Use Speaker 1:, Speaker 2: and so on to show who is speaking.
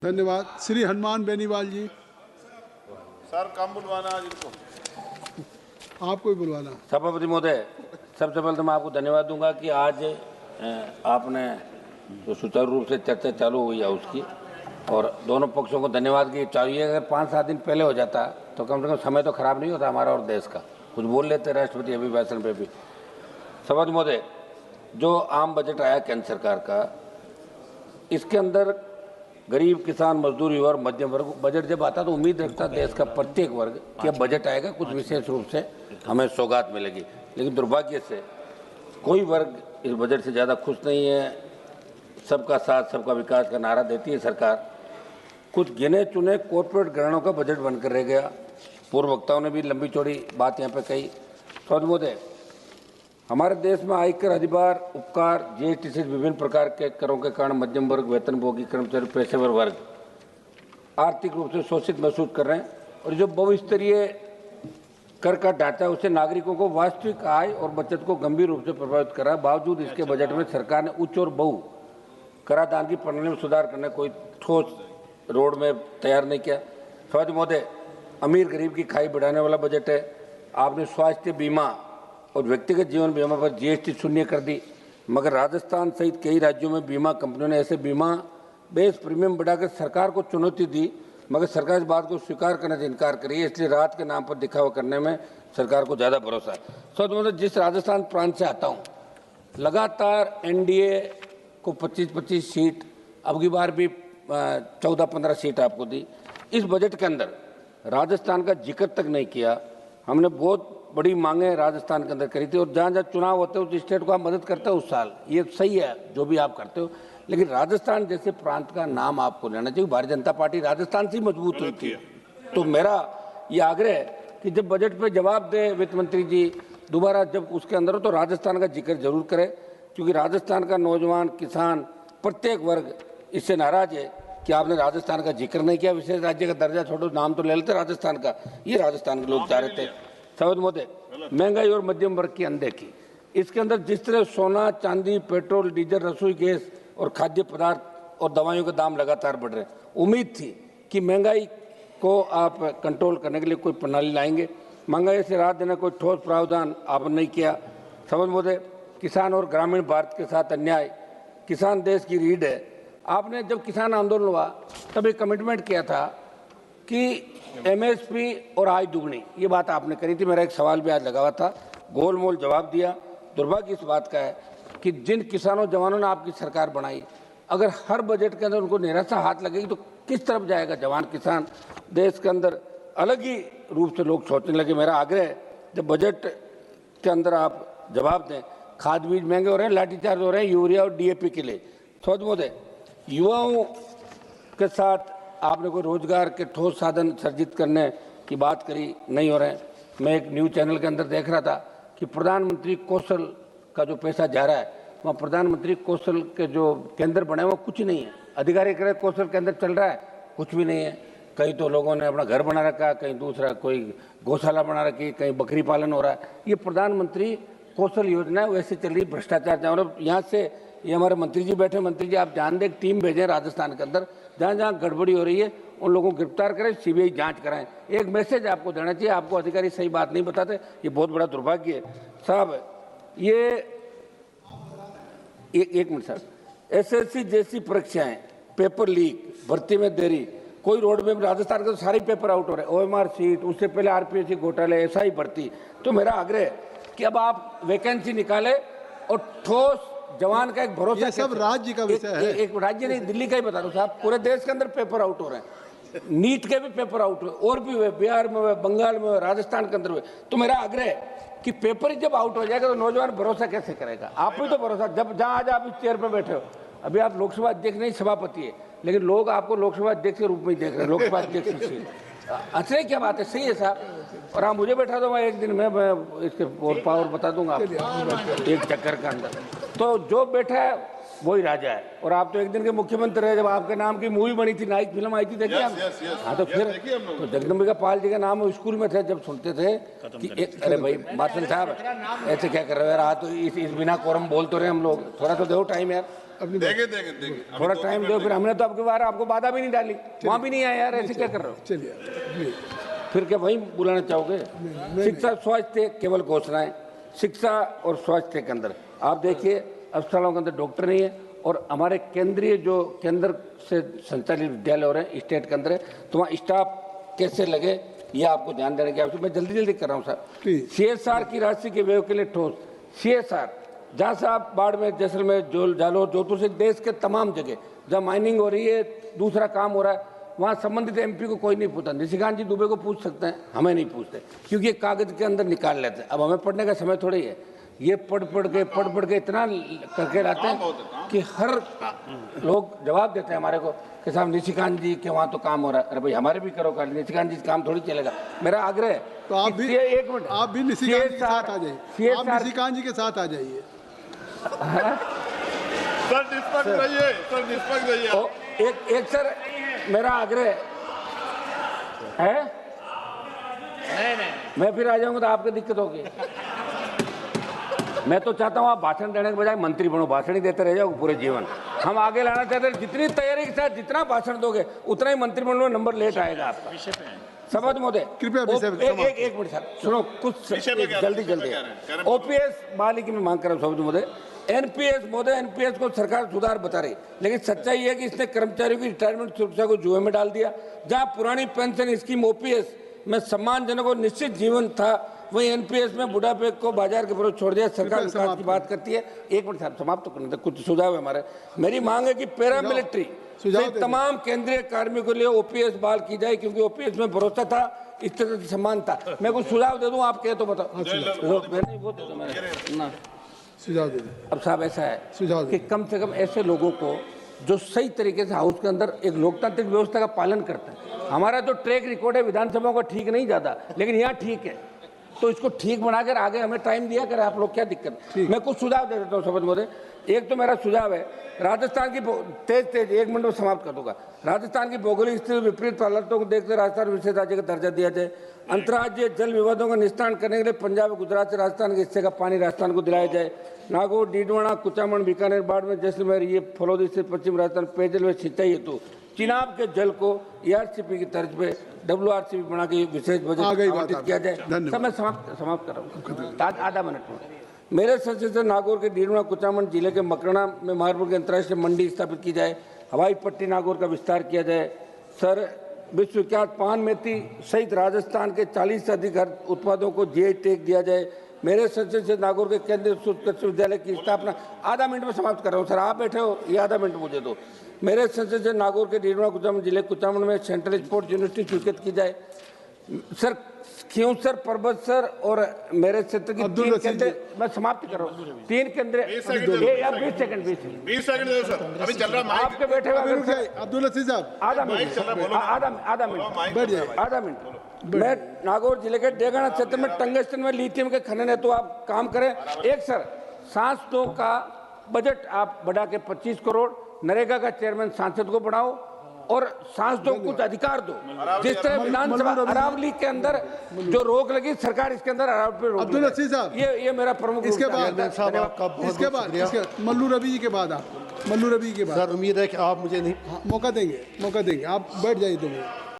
Speaker 1: धन्यवाद। श्री हनुमान बेनीवाल जी।
Speaker 2: सर कम बुलवाना आज इनको,
Speaker 1: आपको ही बुलवाना।
Speaker 3: सभापति महोदय, सबसे पहले तो मैं आपको धन्यवाद दूंगा कि आज आपने जो सुचारू रूप से चर्चा चालू हुई है उसकी, और दोनों पक्षों को धन्यवाद कि चाहिए। अगर 5-7 दिन पहले हो जाता तो कम से कम समय तो खराब नहीं होता हमारा और देश का, कुछ बोल लेते राष्ट्रपति अभिभाषण पे भी। सभापति महोदय, जो आम बजट आया केंद्र सरकार का, इसके अंदर गरीब, किसान, मजदूर, युवा और मध्यम वर्ग बजट जब आता तो उम्मीद रखता देश का प्रत्येक वर्ग कि अब बजट आएगा, कुछ विशेष रूप से हमें सौगात मिलेगी। लेकिन दुर्भाग्य से कोई वर्ग इस बजट से ज़्यादा खुश नहीं है। सबका साथ सबका विकास का नारा देती है सरकार, कुछ गिने चुने कॉर्पोरेट घरानों का बजट बनकर रह गया। पूर्व वक्ताओं ने भी लंबी चौड़ी बात यहाँ पर कही। सभापति महोदय, हमारे देश में आयकर, अधिभार, उपकार, जीएसटी से विभिन्न प्रकार के करों के कारण मध्यम वर्ग, वेतनभोगी, कर्मचारी, पेशेवर वर्ग आर्थिक रूप से शोषित महसूस कर रहे हैं। और जो बहुस्तरीय कर का ढांचा उससे नागरिकों को वास्तविक आय और बचत को गंभीर रूप से प्रभावित कर रहा है। बावजूद इसके बजट में सरकार ने उच्च और बहु कराधान की प्रणाली में सुधार करने कोई ठोस रोड में तैयार नहीं किया। सभापति महोदय, अमीर गरीब की खाई बढ़ाने वाला बजट है। आपने स्वास्थ्य बीमा और व्यक्तिगत जीवन बीमा पर जीएसटी शून्य कर दी, मगर राजस्थान सहित कई राज्यों में बीमा कंपनियों ने ऐसे बीमा बेस प्रीमियम बढ़ाकर सरकार को चुनौती दी, मगर सरकार इस बात को स्वीकार करने से इनकार करी है। इसलिए राहत के नाम पर दिखावा करने में सरकार को ज़्यादा भरोसा है। सच मतलब जिस राजस्थान प्रांत से आता हूँ, लगातार एनडीए को 25-25 सीट, अब की बार भी 14-15 सीट आपको दी। इस बजट के अंदर राजस्थान का जिक्र तक नहीं किया। हमने बहुत बड़ी मांगे राजस्थान के अंदर करी थी, और जहाँ जहाँ चुनाव होते हैं उस स्टेट को आप मदद करते हो उस साल, ये सही है जो भी आप करते हो, लेकिन राजस्थान जैसे प्रांत का नाम आपको लेना चाहिए। भारतीय जनता पार्टी राजस्थान से मजबूत हुई थी। तो मेरा ये आग्रह है कि जब बजट पे जवाब दे वित्त मंत्री जी दोबारा, जब उसके अंदर हो तो राजस्थान का जिक्र जरूर करें, क्योंकि राजस्थान का नौजवान, किसान, प्रत्येक वर्ग इससे नाराज है कि आपने राजस्थान का जिक्र नहीं किया। विशेष राज्य का दर्जा छोड़ो, नाम तो ले लेते राजस्थान का, ये राजस्थान के लोग चाह रहे थे। सभापति महोदय, महंगाई और मध्यम वर्ग की अनदेखी, इसके अंदर जिस तरह सोना, चांदी, पेट्रोल, डीजल, रसोई गैस और खाद्य पदार्थ और दवाइयों के दाम लगातार बढ़ रहे हैं। उम्मीद थी कि महंगाई को आप कंट्रोल करने के लिए कोई प्रणाली लाएंगे। महंगाई से राहत देने कोई ठोस प्रावधान आपने नहीं किया। सभापति महोदय, किसान और ग्रामीण भारत के साथ अन्याय, किसान देश की रीढ़ है। आपने जब किसान आंदोलन हुआ तब एक कमिटमेंट किया था कि एमएसपी और आय दुगनी, ये बात आपने करी थी। मेरा एक सवाल भी आज लगा हुआ था, गोलमोल जवाब दिया। दुर्भाग्य इस बात का है कि जिन किसानों जवानों ने आपकी सरकार बनाई, अगर हर बजट के अंदर उनको निराशा हाथ लगेगी तो किस तरफ जाएगा जवान किसान? देश के अंदर अलग ही रूप से लोग सोचने लगे। मेरा आग्रह है जब बजट के अंदर आप जवाब दें। खाद बीज महंगे हो रहे हैं, लाठीचार्ज हो रहे हैं यूरिया और डीएपी के लिए। सभापति महोदय, युवाओं के साथ आपने कोई रोजगार के ठोस साधन सर्जित करने की बात करी, नहीं हो रहे हैं। मैं एक न्यूज़ चैनल के अंदर देख रहा था कि प्रधानमंत्री कौशल का जो पैसा जा रहा है, वहाँ प्रधानमंत्री कौशल के जो केंद्र बने वो कुछ नहीं है। अधिकारी कह रहे कौशल केंद्र चल रहा है, कुछ भी नहीं है। कहीं तो लोगों ने अपना घर बना रखा है, कहीं दूसरा कोई गौशाला बना रखी, कहीं बकरी पालन हो रहा है। ये प्रधानमंत्री कौशल योजना है, वैसे चल रही। भ्रष्टाचार और यहाँ से ये हमारे मंत्री जी बैठे, मंत्री जी आप जान दें, टीम भेजें राजस्थान के अंदर, जहाँ जहाँ गड़बड़ी हो रही है उन लोगों को गिरफ्तार करें, सीबीआई जांच कराएं। एक मैसेज आपको देना चाहिए, आपको अधिकारी सही बात नहीं बताते, ये बहुत बड़ा दुर्भाग्य है साहब। ये एक मिनट सर, एसएससी जैसी परीक्षाएं, पेपर लीक, भर्ती में देरी, कोई रोड में राजस्थान के तो सारे पेपर आउट हो रहे हैं। ओएमआर सीट, उससे पहले आरपीएससी घोटाले, ऐसा ही भर्ती। तो मेरा आग्रह है कि अब आप वैकेंसी निकालें और ठोस जवान का एक भरोसा।
Speaker 1: ये सब राज्य का विषय है।
Speaker 3: एक राज्य नहीं, दिल्ली का ही बता दो साहब, पूरे देश के अंदर पेपर आउट हो रहे हैं। नीट के भी पेपर आउट हुए, और भी हुए, बिहार में हुए, बंगाल में हुए, राजस्थान के अंदर हुए। तो मेरा आग्रह है कि पेपर जब आउट हो जाएगा तो नौजवान भरोसा कैसे करेगा? आप भी तो भरोसा, जब जहाँ आज आप इस चेयर पर बैठे हो, अभी आप लोकसभा अध्यक्ष नहीं सभापति है, लेकिन लोग आपको लोकसभा अध्यक्ष के रूप में ही देख रहे हैं। लोकसभा अध्यक्ष से अच्छा क्या बात है, सही है साहब। और आप मुझे बैठा दो, मैं एक दिन में मैं इसके पावर बता दूंगा आपको एक चक्कर के अंदर। तो जो बैठा है वही राजा है। और आप तो एक दिन के मुख्यमंत्री रहे, जब आपके नाम की मूवी बनी थी, नाइक फिल्म आई थी, देखिए आप। हाँ तो फिर तो जगदम्बिका पाल जी का नाम स्कूल में थे, जब सुनते थे कि अरे भाई मार्शल साहब ऐसे क्या कर रहे हो यार, आज तो इस बिना कोरम बोल तो रहे हम लोग, थोड़ा तो दो टाइम यार,
Speaker 2: देंगे
Speaker 3: थोड़ा टाइम दो। फिर हमने तो आपके बार आपको बाधा भी नहीं डाली, वहाँ भी नहीं आया यार, ऐसे क्या कर रहे हो?
Speaker 1: चलिए
Speaker 3: फिर क्या वही बुलाना चाहोगे? शिक्षा स्वास्थ्य केवल घोषणाएं, शिक्षा और स्वास्थ्य के अंदर आप देखिए अस्पतालों के अंदर डॉक्टर नहीं है, और हमारे केंद्रीय जो केंद्र से संचालित विद्यालय हो रहे हैं स्टेट के अंदर है, तो वहाँ स्टाफ कैसे लगे ये आपको ध्यान देने की आवश्यकता। मैं जल्दी जल्दी कर रहा हूँ सर। CSR की राशि के व्यय के लिए ठोस CSR, जहाँ से आप बाड़मेर, जैसलमेर, जालौर, जोधपुर से देश के तमाम जगह जहाँ माइनिंग हो रही है, दूसरा काम हो रहा है, वहाँ संबंधित MP को कोई नहीं पूछता। निशिकांत जी दुबे को पूछ सकते हैं, हमें नहीं पूछते, क्योंकि ये कागज के अंदर निकाल लेते हैं। अब हमें पढ़ने का समय थोड़ी है, ये पढ़ पढ़ के इतना करके लाते हैं कि हर लोग जवाब देते हैं हमारे को कि साहब निशिकांत जी के वहाँ तो काम हो रहा है। अरे भाई हमारे भी करो कर, निशिकांत जी काम थोड़ी चलेगा। मेरा आग्रह है
Speaker 1: तो आप भी
Speaker 3: एक मिनट,
Speaker 1: आप भी निशिकांत जी के साथ आ जाइए, आप निशिकांत जी के साथ आ जाइए।
Speaker 2: सर निष्पक्ष रहिए, सर निष्पक्ष रहिए।
Speaker 3: एक सर मेरा आग्रह है, नहीं मैं फिर आ जाऊंगा तो आपको दिक्कत होगी। मैं तो चाहता हूँ आप भाषण देने के बजाय मंत्री बनो, भाषण ही देते रह जाओ पूरे जीवन। हम आगे लाना चाहते हैं, जितनी तैयारी के साथ जितना भाषण दोगे उतना ही मंत्रिमंडल में नंबर लेट आएगा आपका। समझ महोदय,
Speaker 1: कृपया
Speaker 3: एक मिनट सर सुनो, कुछ जल्दी OPS बहाली की मैं मांग कर रहा हूँ महोदय। NPS महोदय, NPS को सरकार सुधार बता रही, लेकिन सच्चाई है कि इसने कर्मचारियों की रिटायरमेंट सुरक्षा को जुए में डाल दिया। जहां पुरानी पेंशन स्कीम OPS में सम्मानजनक और निश्चित जीवन था, वही NPS में बुढ़ापे को बाजार के विरुद्ध छोड़ दिया। सरकार विकास की बात करती है। एक मिनट साहब समाप्त तो करने दे, कुछ सुझाव है हमारे। मेरी मांग है कि पैरामिलिट्री तमाम केंद्रीय कार्मिकों के लिए OPS बहाल की जाए, क्योंकि OPS में भरोसा था, इस तरह से सम्मान था। मैं कुछ सुझाव दे दूं, आप कहे तो बताओ।
Speaker 1: सुझाव दे दें।
Speaker 3: अब साहब ऐसा है
Speaker 1: सुझाव
Speaker 3: कि कम से कम ऐसे लोगों को जो सही तरीके से हाउस के अंदर एक लोकतांत्रिक व्यवस्था का पालन करते हैं। हमारा जो ट्रैक रिकॉर्ड है विधानसभा का ठीक नहीं ज़्यादा, लेकिन यहाँ ठीक है, तो इसको ठीक बनाकर आगे हमें टाइम दिया करें आप लोग, क्या दिक्कत। मैं कुछ सुझाव दे देता हूँ समझ महोदय। एक तो मेरा सुझाव है, राजस्थान की तेज एक मिनट में समाप्त कर दूंगा। राजस्थान की भौगोलिक स्थिति विपरीत हालातों को देखते राजस्थान विशेष राज्य का दर्जा दिया जाए। अंतर्राज्यीय जल विवादों का निस्तारण करने के लिए पंजाब, गुजरात से राजस्थान के हिस्से का पानी राजस्थान को दिलाया जाए। नागौर, डीडवाना, कुचामन, बीकानेर, बाड़मेर, जैसलमेर, ये फलौदी से पश्चिम राजस्थान पेयजल व सिंचाई हेतु चिनाब के जल को ERCP की तर्ज पे WRCP बना के विशेष बजट आवंटित किया जाए। मैं समाप्त कर रहा हूँ आधा मिनट में। मेरे संसद से नागौर के डीडवाना, कुचामन जिले के मकराना में महारपुर की अंतर्राष्ट्रीय मंडी स्थापित की जाए। हवाई पट्टी नागौर का विस्तार किया जाए। सर विश्वविख्यात पान मेथी सहित राजस्थान के 40 से अधिक उत्पादों को GI टैग दिया जाए। मेरे संसद से नागौर के केंद्रीय कृषि विद्यालय की स्थापना, आधा मिनट में समाप्त कर रहा हूँ सर, आप बैठे हो, ये आधा मिनट मुझे दो। मेरे संसद से नागौर के डीडवाना, कुचामन जिले कुचामन में सेंट्रल स्पोर्ट्स यूनिवर्सिटी स्वीकृत की जाए। सर खियूसर, पर्वत सर और मेरे क्षेत्र की 3 केंद्र, मैं समाप्त कर रहा हूँ, 3 केंद्र।
Speaker 2: 20 सेकंड दो सर, अभी चल रहा
Speaker 3: आपके बैठे हुए
Speaker 1: अब्दुल लतीफ साहब
Speaker 3: आधा मिनट। मैं नागौर जिले के डेगाना क्षेत्र में टंगस्टन में लिथियम के खनन है, तो आप काम करें। एक सर सांस 2 का बजट आप बढ़ा के 25 करोड़, नरेगा का चेयरमैन सांसद को बढ़ाओ और सांस 2 कुछ अधिकार दो। जिस तरह विधानसभा अरावली के अंदर जो रोक लगी, सरकार इसके अंदर अरावली पे रोक।
Speaker 1: अब्दुल लतीफ साहब
Speaker 3: ये मेरा प्रमुख।
Speaker 1: इसके बाद मल्लू रवि जी के बाद आप, मल्लू रवि के बाद
Speaker 4: सर उम्मीद है कि आप मुझे नहीं
Speaker 1: मौका देंगे, आप बैठ जाइए 2 मिनट।